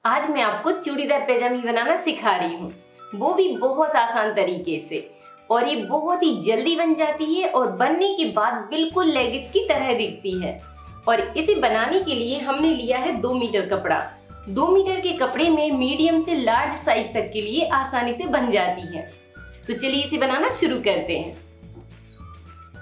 आज मैं आपको चूड़ीदार पैजामी बनाना सिखा रही हूँ, वो भी बहुत आसान तरीके से। और ये बहुत ही जल्दी बन जाती है और बनने के बाद बिल्कुल लेगिंग्स की तरह दिखती है। और इसे बनाने के लिए हमने लिया है 2 मीटर कपड़ा। 2 मीटर के कपड़े में मीडियम से लार्ज साइज तक के लिए आसानी से बन जाती है। तो चलिए इसे बनाना शुरू करते हैं।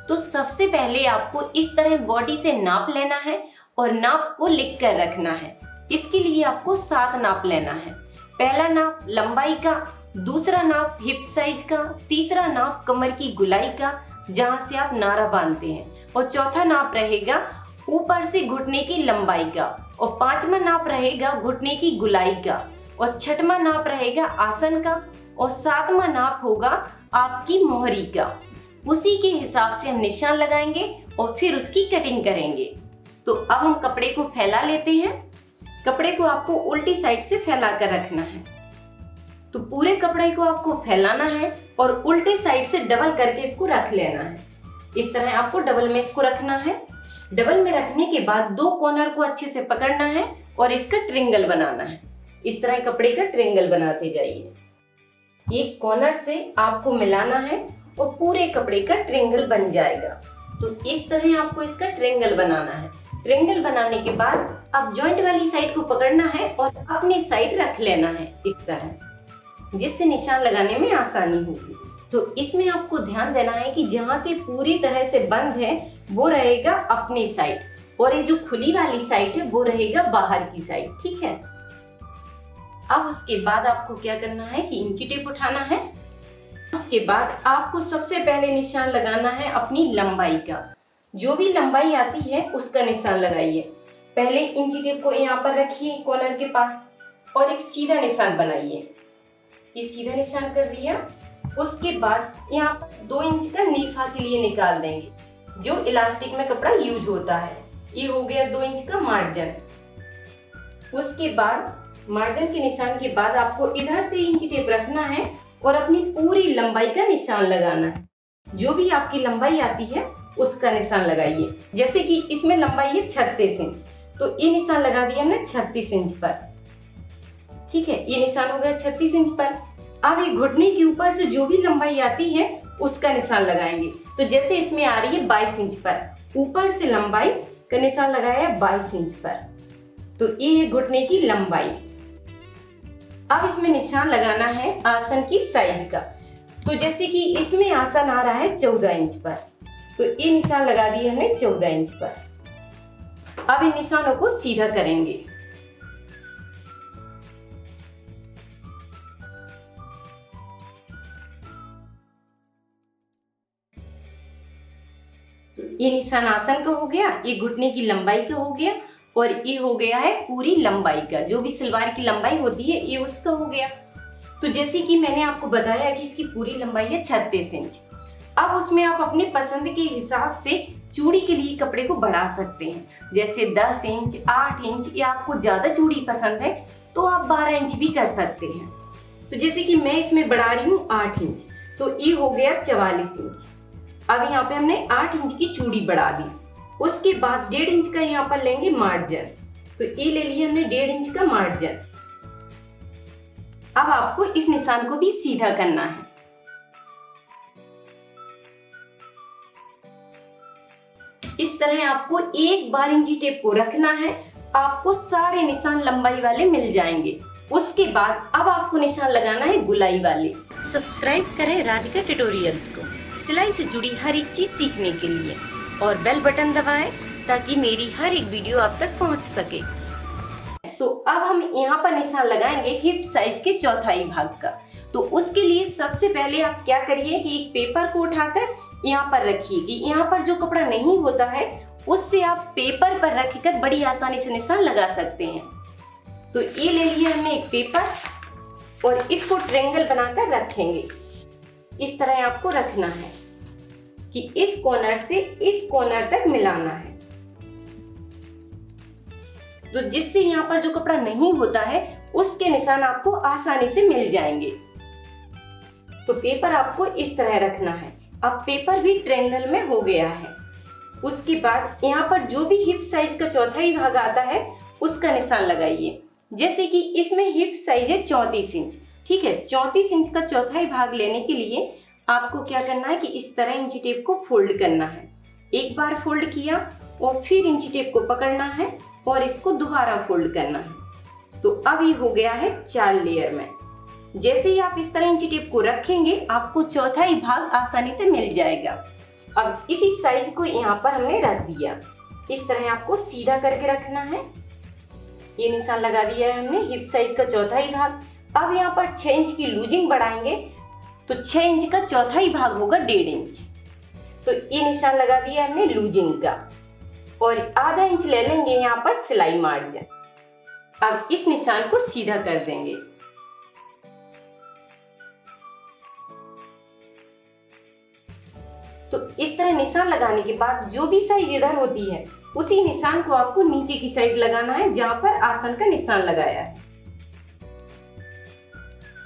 तो सबसे पहले आपको इस तरह बॉडी से नाप लेना है और नाप को लिख कर रखना है। इसके लिए आपको 7 नाप लेना है। पहला नाप लंबाई का, दूसरा नाप हिप साइज का, तीसरा नाप कमर की गुलाई का जहां से आप नारा बांधते हैं, और चौथा नाप रहेगा ऊपर से घुटने की लंबाई का, और 5वां नाप रहेगा घुटने की गुलाई का, और 6वां नाप रहेगा आसन का, और 7वां नाप होगा आपकी मोहरी का। उसी के हिसाब से हम निशान लगाएंगे और फिर उसकी कटिंग करेंगे। तो अब हम कपड़े को फैला लेते हैं। कपड़े को आपको उल्टी साइड से फैला कर रखना है। तो पूरे कपड़े को आपको फैलाना है और उल्टे साइड से डबल करके इसको रख लेना है। इस तरह आपको डबल में इसको रखना है। डबल में रखने के बाद 2 कॉर्नर को अच्छे से पकड़ना है और इसका ट्रायंगल बनाना है। इस तरह कपड़े का ट्रायंगल बनाते जाइए। एक कॉर्नर से आपको मिलाना है और पूरे कपड़े का ट्रायंगल बन जाएगा। तो इस तरह आपको इसका ट्रायंगल बनाना है। ट्रायंगल बनाने के बाद अब जॉइंट वाली साइड को पकड़ना है और अपनी साइड रख लेना है इस तरह, जिससे निशान लगाने में आसानी होगी। तो इसमें आपको ध्यान देना है कि जहां से पूरी तरह से बंद है वो रहेगा अपनी साइड, और ये जो खुली वाली साइड है वो रहेगा बाहर की साइड। ठीक है। अब उसके बाद आपको क्या करना है कि इंची टेप उठाना है। उसके बाद आपको सबसे पहले निशान लगाना है अपनी लंबाई का। जो भी लंबाई आती है उसका निशान लगाइए। पहले इंची टेप को यहाँ पर रखिए कॉर्नर के पास और एक सीधा निशान बनाइए। ये सीधा निशान कर दिया। उसके बाद यहाँ पर 2 इंच का नीफा के लिए निकाल देंगे, जो इलास्टिक में कपड़ा यूज होता है। ये हो गया 2 इंच का मार्जिन। उसके बाद मार्जिन के निशान के बाद आपको इधर से इंची टेप रखना है और अपनी पूरी लंबाई का निशान लगाना है। जो भी आपकी लंबाई आती है उसका निशान लगाइए। जैसे कि इसमें लंबाई है 36 इंच, तो ये निशान लगा दिया हमने 36 इंच पर। ठीक है, ये निशान हो गया 36 इंच पर। अब ये घुटने के ऊपर से जो भी लंबाई आती है उसका निशान लगाएंगे। तो जैसे इसमें आ रही है 22 इंच पर, ऊपर से लंबाई का निशान लगाया है 22 इंच पर। तो ये है घुटने की लंबाई। अब इसमें निशान लगाना है आसन की साइज का। तो जैसे कि इसमें आसन आ रहा है 14 इंच पर, तो ये निशान लगा दिए हमने 14 इंच पर। अब इन निशानों को सीधा करेंगे। तो ये निशान आसन का हो गया, ये घुटने की लंबाई का हो गया, और ये हो गया है पूरी लंबाई का। जो भी सलवार की लंबाई होती है ये उसका हो गया। तो जैसे कि मैंने आपको बताया कि इसकी पूरी लंबाई है 36 इंच। अब उसमें आप अपने पसंद के हिसाब से चूड़ी के लिए कपड़े को बढ़ा सकते हैं। जैसे 10 इंच, 8 इंच, या आपको ज्यादा चूड़ी पसंद है तो आप 12 इंच भी कर सकते हैं। तो जैसे कि मैं इसमें बढ़ा रही हूँ 8 इंच, तो ये हो गया 44 इंच। अब यहाँ पे हमने 8 इंच की चूड़ी बढ़ा दी। उसके बाद 1.5 इंच का यहाँ पर लेंगे मार्जिन। तो ये ले लिया हमने 1.5 इंच का मार्जिन। अब आपको इस निशान को भी सीधा करना है। इस तरह आपको एक बार इंची टेप को रखना है। आपको सारे निशान लंबाई वाले मिल जाएंगे। उसके बाद अब आपको निशान लगाना है गुलाई वाले। सब्सक्राइब करें राधिका ट्यूटोरियल्स को सिलाई से जुड़ी हर एक चीज सीखने के लिए, और बेल बटन दबाएं ताकि मेरी हर एक वीडियो आप तक पहुंच सके। तो अब हम यहाँ पर निशान लगाएंगे हिप साइज के चौथाई भाग का। तो उसके लिए सबसे पहले आप क्या करिए कि एक पेपर को उठाकर यहाँ पर रखिए। कि यहाँ पर जो कपड़ा नहीं होता है उससे आप पेपर पर रखकर बड़ी आसानी से निशान लगा सकते हैं। तो ये ले लिया हमने एक पेपर और इसको ट्रायंगल बनाकर रखेंगे। इस तरह आपको रखना है कि इस कॉर्नर से इस कॉर्नर तक मिलाना है। तो जिससे यहाँ पर जो कपड़ा नहीं होता है उसके निशान आपको आसानी से मिल जाएंगे। तो पेपर आपको इस तरह रखना है। अब पेपर भी ट्रायंगल में हो गया है। उसके बाद यहाँ पर जो भी हिप साइज का चौथाई भाग आता है उसका निशान लगाइए। जैसे कि इसमें हिप साइज है 34 इंच। ठीक है, 34 इंच का चौथाई भाग लेने के लिए आपको क्या करना है कि इस तरह इंची टेप को फोल्ड करना है। एक बार फोल्ड किया और फिर इंची टेप को पकड़ना है और इसको दोबारा फोल्ड करना है। तो अब ये हो गया है 4 लेयर में। जैसे ही आप इस तरह इंची टेप को रखेंगे आपको चौथाई भाग आसानी से मिल जाएगा। अब इसी साइज को यहाँ पर हमने रख दिया। इस तरह आपको सीधा करके रखना है। ये निशान लगा दिया है हमने हिप साइज का चौथाई भाग। अब यहाँ पर 6 इंच की लूजिंग बढ़ाएंगे तो 6 इंच का चौथाई भाग होगा 1.5 इंच। तो ये निशान लगा दिया हमने लूजिंग का और आधा इंच ले लेंगे यहाँ पर सिलाई मार्जिन। अब इस निशान को सीधा कर देंगे। तो इस तरह निशान लगाने के बाद जो भी साइज इधर होती है उसी निशान को आपको नीचे की साइड लगाना है जहां पर आसन का निशान लगाया है।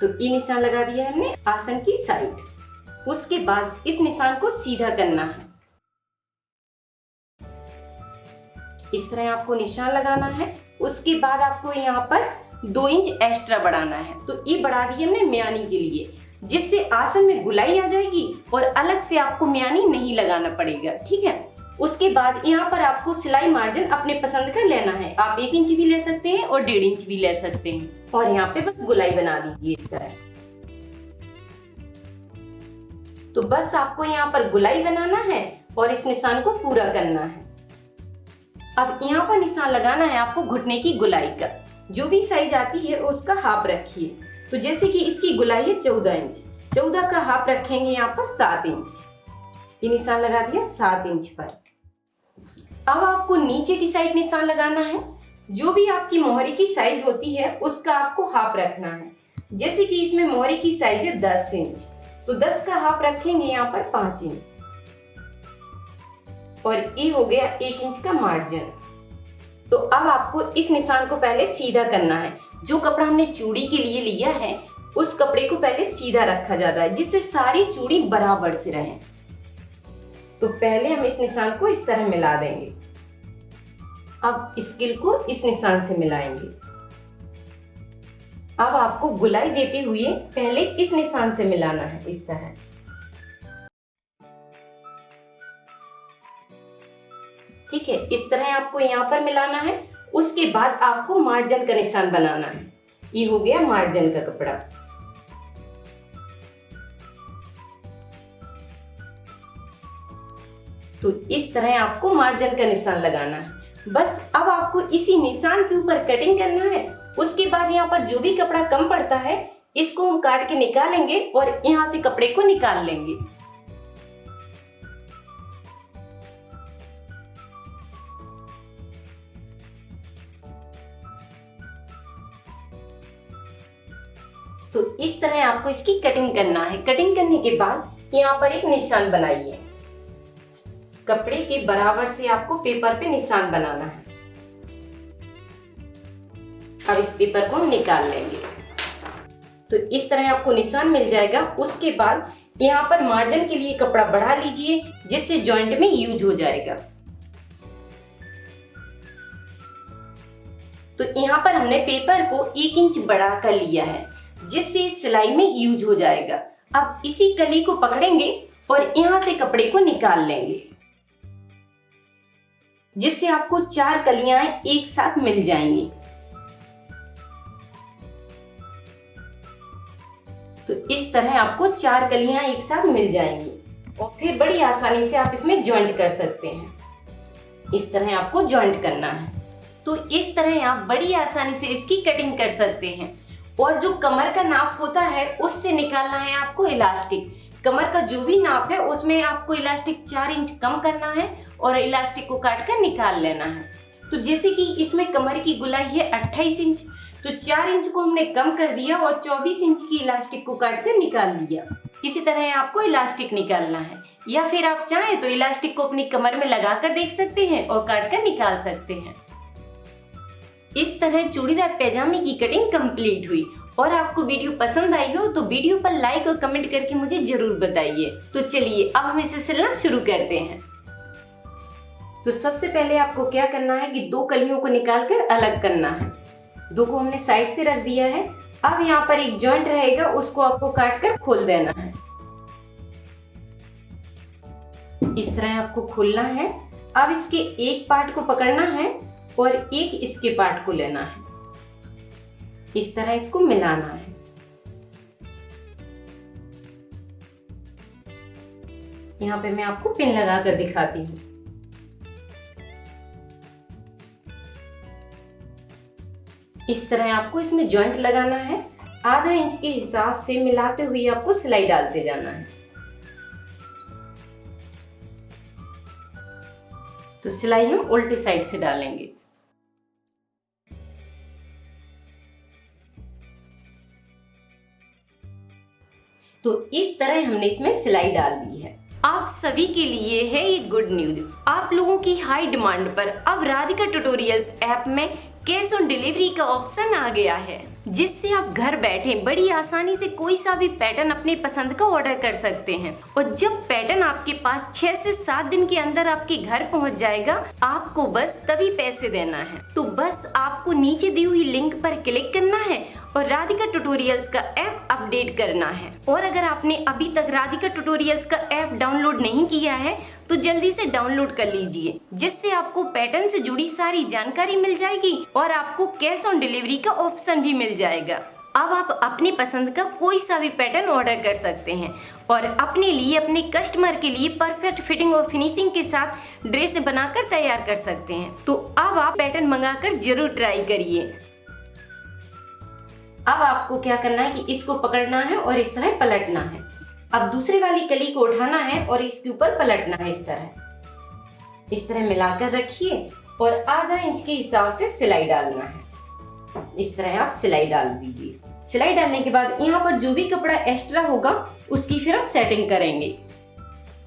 तो ये निशान लगा दिया है हमने आसन की साइड। उसके बाद इस निशान को सीधा करना है। इस तरह आपको निशान लगाना है। उसके बाद आपको यहाँ पर 2 इंच एक्स्ट्रा बढ़ाना है। तो ये बढ़ा दी हमने म्यानी के लिए, जिससे आसन में गुलाई आ जाएगी और अलग से आपको म्यानी नहीं लगाना पड़ेगा। ठीक है, उसके बाद यहाँ पर आपको सिलाई मार्जिन अपने पसंद का लेना है। आप 1 इंच भी ले सकते हैं और 1.5 इंच भी ले सकते हैं और यहाँ पे बस गुलाई बना दीजिए इस तरह। तो बस आपको यहाँ पर गुलाई बनाना है और इस निशान को पूरा करना है। अब यहाँ पर निशान लगाना है आपको घुटने की गुलाई का। जो भी साइज आती है उसका हाफ रखिए। तो जैसे कि इसकी गुलाई है 14 इंच, 14 का हाफ रखेंगे यहाँ पर 7 इंच। ये निशान लगा दिया 7 इंच पर। अब आपको नीचे की साइड निशान लगाना है। जो भी आपकी मोहरी की साइज होती है उसका आपको हाफ रखना है। जैसे कि इसमें मोहरी की साइज है 10 इंच, तो 10 का हाफ रखेंगे यहाँ पर 5 इंच और ये हो गया 1 इंच का मार्जिन। तो अब आपको इस निशान को पहले सीधा करना है। जो कपड़ा हमने चूड़ी के लिए लिया है उस कपड़े को पहले सीधा रखा जाता है जिससे सारी चूड़ी बराबर से रहे। तो पहले हम इस निशान को इस तरह मिला देंगे। अब स्किल को इस निशान से मिलाएंगे। अब आपको गुलाई देते हुए पहले इस निशान से मिलाना है इस तरह। ठीक है, इस तरह आपको यहाँ पर मिलाना है। उसके बाद आपको मार्जिन का निशान बनाना है। ये हो गया मार्जिन का कपड़ा। तो इस तरह आपको मार्जिन का निशान लगाना है। बस अब आपको इसी निशान के ऊपर कटिंग करना है। उसके बाद यहाँ पर जो भी कपड़ा कम पड़ता है इसको हम काट के निकालेंगे और यहाँ से कपड़े को निकाल लेंगे। तो इस तरह आपको इसकी कटिंग करना है। कटिंग करने के बाद यहाँ पर एक निशान बनाइए। कपड़े के बराबर से आपको पेपर पे निशान बनाना है। अब इस पेपर को हम निकाल लेंगे। तो इस तरह आपको निशान मिल जाएगा। उसके बाद यहाँ पर मार्जिन के लिए कपड़ा बढ़ा लीजिए जिससे जॉइंट में यूज हो जाएगा। तो यहाँ पर हमने पेपर को 1 इंच बढ़ा कर लिया है जिससे सिलाई में यूज हो जाएगा। अब इसी कली को पकड़ेंगे और यहाँ से कपड़े को निकाल लेंगे जिससे आपको 4 कलियां एक साथ मिल जाएंगी। तो इस तरह आपको 4 कलियां एक साथ मिल जाएंगी और फिर बड़ी आसानी से आप इसमें जॉइंट कर सकते हैं। इस तरह आपको जॉइंट करना है। तो इस तरह आप बड़ी आसानी से इसकी कटिंग कर सकते हैं। और जो कमर का नाप होता है उससे निकालना है आपको इलास्टिक। कमर का जो भी नाप है उसमें आपको इलास्टिक 4 इंच कम करना है और इलास्टिक को काट कर निकाल लेना है। तो जैसे कि इसमें कमर की गुलाई है 28 इंच, तो 4 इंच को हमने कम कर दिया और 24 इंच की इलास्टिक को काट कर निकाल लिया। इसी तरह आपको इलास्टिक निकालना है, या फिर आप चाहें तो इलास्टिक को अपनी कमर में लगा कर देख सकते हैं और काट कर निकाल सकते हैं। इस तरह चूड़ीदार पैजामे की कटिंग कंप्लीट हुई। और आपको वीडियो पसंद आई हो तो वीडियो पर लाइक और कमेंट करके मुझे जरूर बताइए। तो चलिए अब हम इसे सिलना शुरू करते हैं। तो सबसे पहले आपको क्या करना है कि 2 कलियों को निकाल कर अलग करना है। दो को हमने साइड से रख दिया है। अब यहाँ पर एक जॉइंट रहेगा, उसको आपको काट कर खोल देना है। इस तरह आपको खोलना है। अब इसके एक पार्ट को पकड़ना है और एक इसके पार्ट को लेना है। इस तरह इसको मिलाना है। यहाँ पे मैं आपको पिन लगा कर दिखाती हूँ। इस तरह आपको इसमें जॉइंट लगाना है। आधा इंच के हिसाब से मिलाते हुए आपको सिलाई डालते जाना है। तो सिलाई हम उल्टे साइड से डालेंगे। तो इस तरह हमने इसमें सिलाई डाल दी है। आप सभी के लिए है ये गुड न्यूज। आप लोगों की हाई डिमांड पर अब राधिका ट्यूटोरियल्स ऐप में कैश ऑन डिलीवरी का ऑप्शन आ गया है, जिससे आप घर बैठे बड़ी आसानी से कोई सा भी पैटर्न अपने पसंद का ऑर्डर कर सकते हैं। और जब पैटर्न आपके पास 6 से 7 दिन के अंदर आपके घर पहुंच जाएगा, आपको बस तभी पैसे देना है। तो बस आपको नीचे दी हुई लिंक पर क्लिक करना है और राधिका ट्यूटोरियल्स का ऐप अपडेट करना है। और अगर आपने अभी तक राधिका ट्यूटोरियल्स का ऐप डाउनलोड नहीं किया है तो जल्दी से डाउनलोड कर लीजिए, जिससे आपको पैटर्न से जुड़ी सारी जानकारी मिल जाएगी और आपको कैश ऑन डिलीवरी का ऑप्शन भी मिल जाएगा। अब आप अपनी पसंद का कोई सा भी पैटर्न ऑर्डर कर सकते हैं और अपने लिए, अपने कस्टमर के लिए परफेक्ट फिटिंग और फिनिशिंग के साथ ड्रेस बनाकर तैयार कर सकते हैं। तो अब आप पैटर्न मंगाकर जरूर ट्राई करिए। अब आपको क्या करना है कि इसको पकड़ना है और इस तरह पलटना है। अब दूसरी वाली कली को उठाना है और इसके ऊपर पलटना है। इस तरह मिलाकर रखिए और आधा इंच के हिसाब से सिलाई डालना है। इस तरह आप सिलाई डाल दीजिए। सिलाई डालने के बाद यहाँ पर जो भी कपड़ा एक्स्ट्रा होगा उसकी फिर हम सेटिंग करेंगे।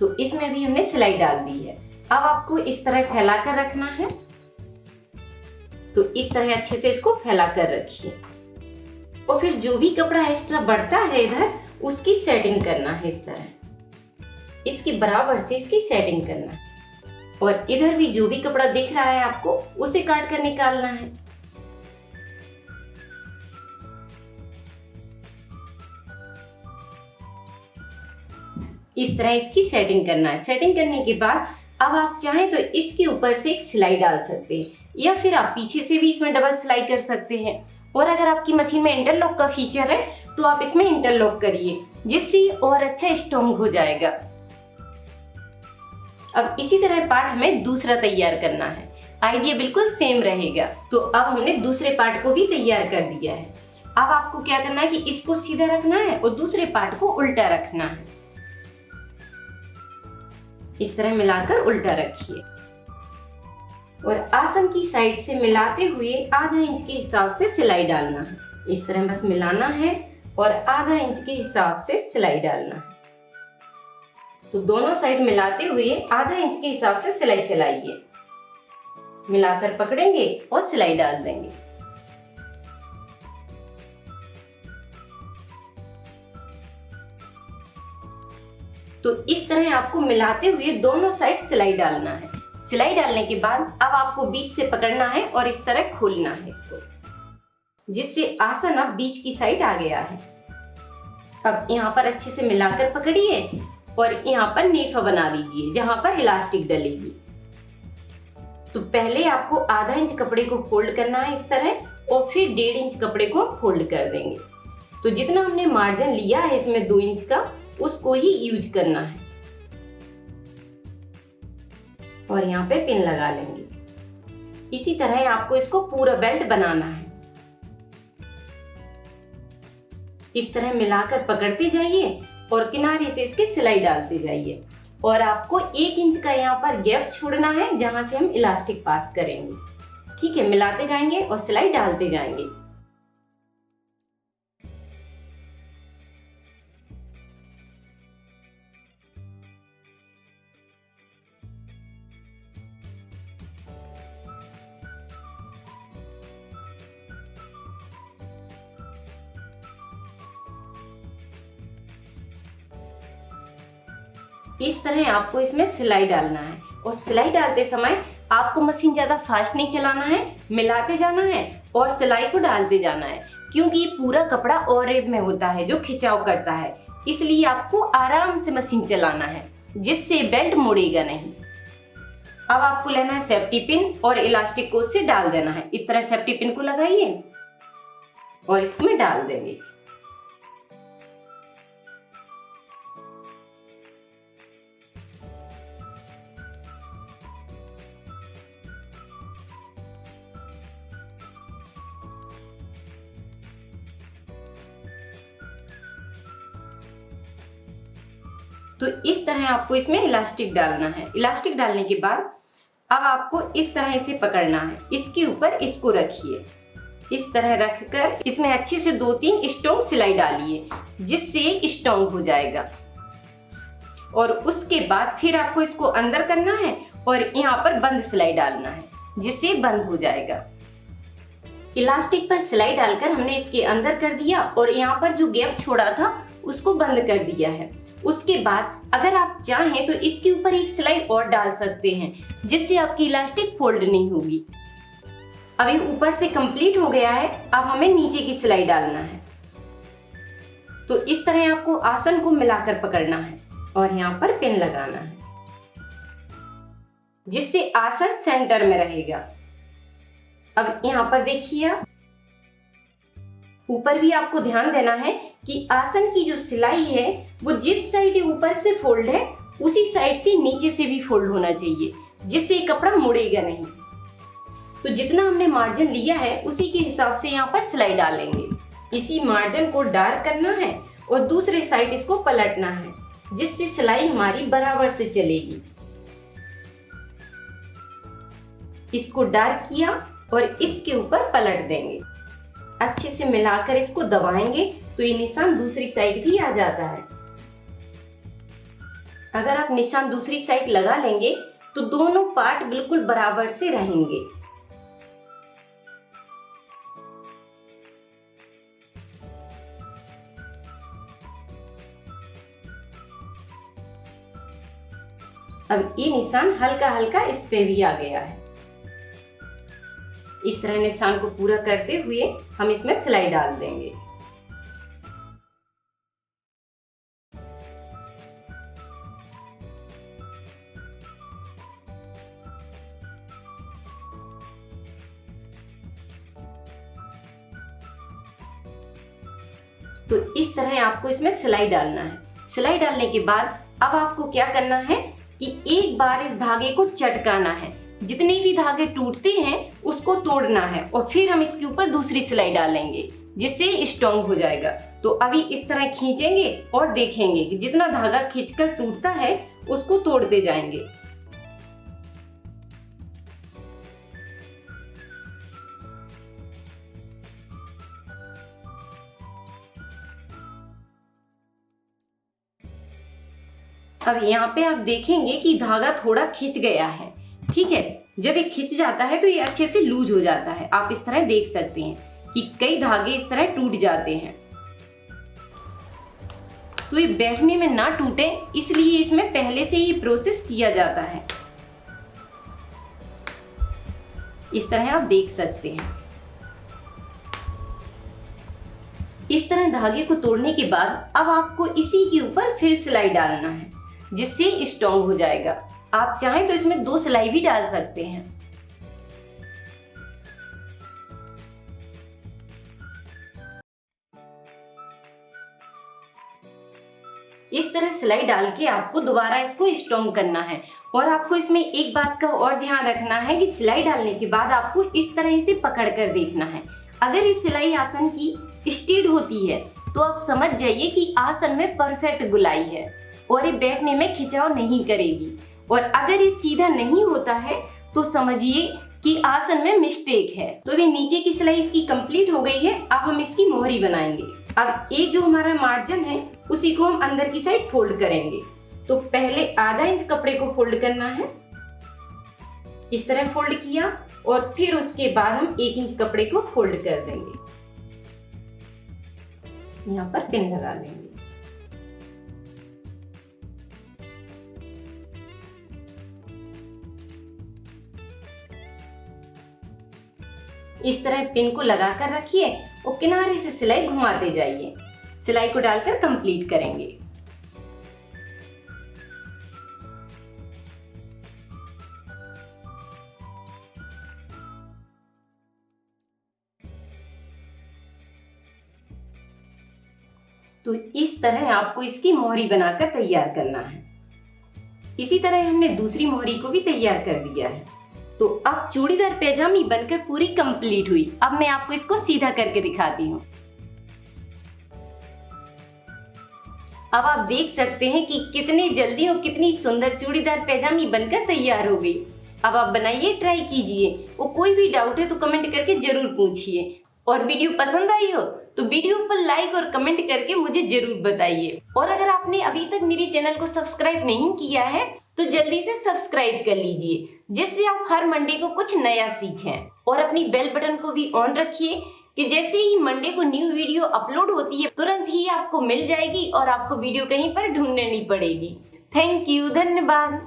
तो इसमें भी हमने सिलाई डाल दी है। अब आपको इस तरह फैला कर रखना है। तो इस तरह अच्छे से इसको फैला कर रखिए और फिर जो भी कपड़ा एक्स्ट्रा बढ़ता है इधर, उसकी सेटिंग करना है। इस तरह इसके बराबर से इसकी सेटिंग करना है और इधर भी जो भी कपड़ा दिख रहा है आपको, उसे काट कर निकालना है। इस तरह इसकी सेटिंग करना है। सेटिंग करने के बाद अब आप चाहें तो इसके ऊपर से एक सिलाई डाल सकते हैं या फिर आप पीछे से भी इसमें डबल सिलाई कर सकते हैं। और अगर आपकी मशीन में इंटरलॉक का फीचर है तो आप इसमें इंटरलॉक करिए, जिससे और अच्छा स्ट्रॉन्ग हो जाएगा। अब इसी तरह पार्ट हमें दूसरा तैयार करना है। आइडिया बिल्कुल सेम रहेगा। तो अब हमने दूसरे पार्ट को भी तैयार कर दिया है। अब आपको क्या करना है कि इसको सीधा रखना है और दूसरे पार्ट को उल्टा रखना है। इस तरह मिलाकर उल्टा रखिए और आसन की साइड से मिलाते हुए आधा इंच के हिसाब से सिलाई डालना है। इस तरह बस मिलाना है और आधा इंच के हिसाब से सिलाई डालना है। तो दोनों साइड मिलाते हुए आधा इंच के हिसाब से सिलाई चलाइए। मिलाकर पकड़ेंगे और सिलाई डाल देंगे। तो इस तरह आपको मिलाते हुए दोनों साइड सिलाई डालना है। सिलाई डालने के बाद अब आपको बीच से पकड़ना है और इस तरह खोलना है इसको, जिससे आसन अब बीच की साइड आ गया है। अब यहाँ पर अच्छे से मिलाकर पकड़िए और यहाँ पर नेफा बना लीजिए जहाँ पर इलास्टिक डलेगी। तो पहले आपको आधा इंच कपड़े को फोल्ड करना है इस तरह और फिर 1.5 इंच कपड़े को फोल्ड कर देंगे। तो जितना हमने मार्जिन लिया है इसमें 2 इंच का, उसको ही यूज करना है और यहाँ पे पिन लगा लेंगे। इसी तरह आपको इसको पूरा बेल्ट बनाना है। इस तरह मिलाकर पकड़ते जाइए और किनारे से इसकी सिलाई डालते जाइए और आपको 1 इंच का यहाँ पर गैप छोड़ना है जहां से हम इलास्टिक पास करेंगे। ठीक है, मिलाते जाएंगे और सिलाई डालते जाएंगे। इस तरह आपको इसमें सिलाई डालना है और सिलाई डालते समय आपको मशीन ज्यादा फास्ट नहीं चलाना है, मिलाते जाना है और सिलाई को डालते जाना है, क्योंकि ये पूरा कपड़ा और रेब में होता है जो खिंचाव करता है। इसलिए आपको आराम से मशीन चलाना है, जिससे बेल्ट मुड़ेगा नहीं। अब आपको लेना है सेफ्टी पिन और इलास्टिक को उससे डाल देना है। इस तरह सेफ्टी पिन को लगाइए और इसमें डाल देंगे। तो इस तरह आपको इसमें इलास्टिक डालना है। इलास्टिक डालने के बाद अब आपको इस तरह इसे पकड़ना है। इसके ऊपर इसको रखिए। इस तरह रखकर इसमें अच्छे से 2-3 स्टोंग सिलाई डालिए, जिससे स्ट्रॉन्ग हो जाएगा। और उसके बाद फिर आपको इसको अंदर करना है और यहाँ पर बंद सिलाई डालना है, जिससे बंद हो जाएगा। इलास्टिक पर सिलाई डालकर हमने इसके अंदर कर दिया और यहाँ पर जो गैप छोड़ा था उसको बंद कर दिया है। उसके बाद अगर आप चाहें तो इसके ऊपर एक सिलाई और डाल सकते हैं, जिससे आपकी इलास्टिक फोल्ड नहीं होगी। अब ये ऊपर से कंप्लीट हो गया है। अब हमें नीचे की सिलाई डालना है। तो इस तरह आपको आसन को मिलाकर पकड़ना है और यहाँ पर पिन लगाना है, जिससे आसन सेंटर में रहेगा। अब यहाँ पर देखिए, आप ऊपर भी आपको ध्यान देना है कि आसन की जो सिलाई है वो जिस साइड ऊपर से फोल्ड है उसी साइड से नीचे से भी फोल्ड होना चाहिए, जिससे कपड़ा मुड़ेगा नहीं। तो जितना हमने मार्जिन लिया है उसी के हिसाब से यहाँ पर सिलाई डालेंगे। इसी मार्जिन को डार्क करना है और दूसरे साइड इसको पलटना है, जिससे सिलाई हमारी बराबर से चलेगी। इसको डार्क किया और इसके ऊपर पलट देंगे। अच्छे से मिलाकर इसको दबाएंगे तो ये निशान दूसरी साइड भी आ जाता है। अगर आप निशान दूसरी साइड लगा लेंगे तो दोनों पार्ट बिल्कुल बराबर से रहेंगे। अब ये निशान हल्का हल्का इस पे भी आ गया है। इस तरह निशान को पूरा करते हुए हम इसमें सिलाई डाल देंगे। तो इस तरह आपको इसमें सिलाई डालना है। सिलाई डालने के बाद अब आपको क्या करना है कि एक बार इस धागे को चटकाना है। जितने भी धागे टूटते हैं उसको तोड़ना है और फिर हम इसके ऊपर दूसरी सिलाई डालेंगे, जिससे स्ट्रॉन्ग हो जाएगा। तो अभी इस तरह खींचेंगे और देखेंगे कि जितना धागा खींचकर टूटता है उसको तोड़ते जाएंगे। अब यहाँ पे आप देखेंगे कि धागा थोड़ा खिंच गया है। ठीक है, जब ये खिंच जाता है तो ये अच्छे से लूज हो जाता है। आप इस तरह देख सकते हैं कि कई धागे इस तरह टूट जाते हैं। तो ये बैठने में ना टूटे इसलिए इसमें पहले से ही प्रोसेस किया जाता है। इस तरह आप देख सकते हैं। इस तरह धागे को तोड़ने के बाद अब आपको इसी के ऊपर फिर सिलाई डालना है, जिससे स्ट्रॉन्ग हो जाएगा। आप चाहें तो इसमें 2 सिलाई भी डाल सकते हैं। इस तरह सिलाई डाल के आपको दोबारा इसको स्ट्रॉन्ग करना है। और आपको इसमें एक बात का और ध्यान रखना है कि सिलाई डालने के बाद आपको इस तरह से पकड़ कर देखना है। अगर इस सिलाई आसन की स्ट्रेट होती है तो आप समझ जाइए कि आसन में परफेक्ट गुलाई है और ये बैठने में खिंचाव नहीं करेगी। और अगर ये सीधा नहीं होता है तो समझिए कि आसन में मिस्टेक है। तो ये नीचे की सिलाई इसकी कंप्लीट हो गई है। अब हम इसकी मोहरी बनाएंगे। अब ये जो हमारा मार्जिन है उसी को हम अंदर की साइड फोल्ड करेंगे। तो पहले आधा इंच कपड़े को फोल्ड करना है। इस तरह फोल्ड किया और फिर उसके बाद हम 1 इंच कपड़े को फोल्ड कर देंगे। यहाँ पर पिन लगा लेंगे। इस तरह पिन को लगा कर रखिए और किनारे से सिलाई घुमाते जाइए। सिलाई को डालकर कंप्लीट करेंगे। तो इस तरह आपको इसकी मोहरी बनाकर तैयार करना है। इसी तरह हमने दूसरी मोहरी को भी तैयार कर दिया है। तो अब चूड़ीदार पैजामी बनकर पूरी कंप्लीट हुई। अब मैं आपको इसको सीधा करके दिखाती हूँ। अब आप देख सकते हैं कि कितनी जल्दी और कितनी सुंदर चूड़ीदार पैजामी बनकर तैयार हो गई। अब आप बनाइए, ट्राई कीजिए और कोई भी डाउट है तो कमेंट करके जरूर पूछिए। और वीडियो पसंद आई हो तो वीडियो पर लाइक और कमेंट करके मुझे जरूर बताइए। और अगर आपने अभी तक मेरे चैनल को सब्सक्राइब नहीं किया है तो जल्दी से सब्सक्राइब कर लीजिए, जिससे आप हर मंडे को कुछ नया सीखें। और अपनी बेल बटन को भी ऑन रखिए कि जैसे ही मंडे को न्यू वीडियो अपलोड होती है तुरंत ही आपको मिल जाएगी और आपको वीडियो कहीं पर ढूंढनी नहीं पड़ेगी। थैंक यू, धन्यवाद।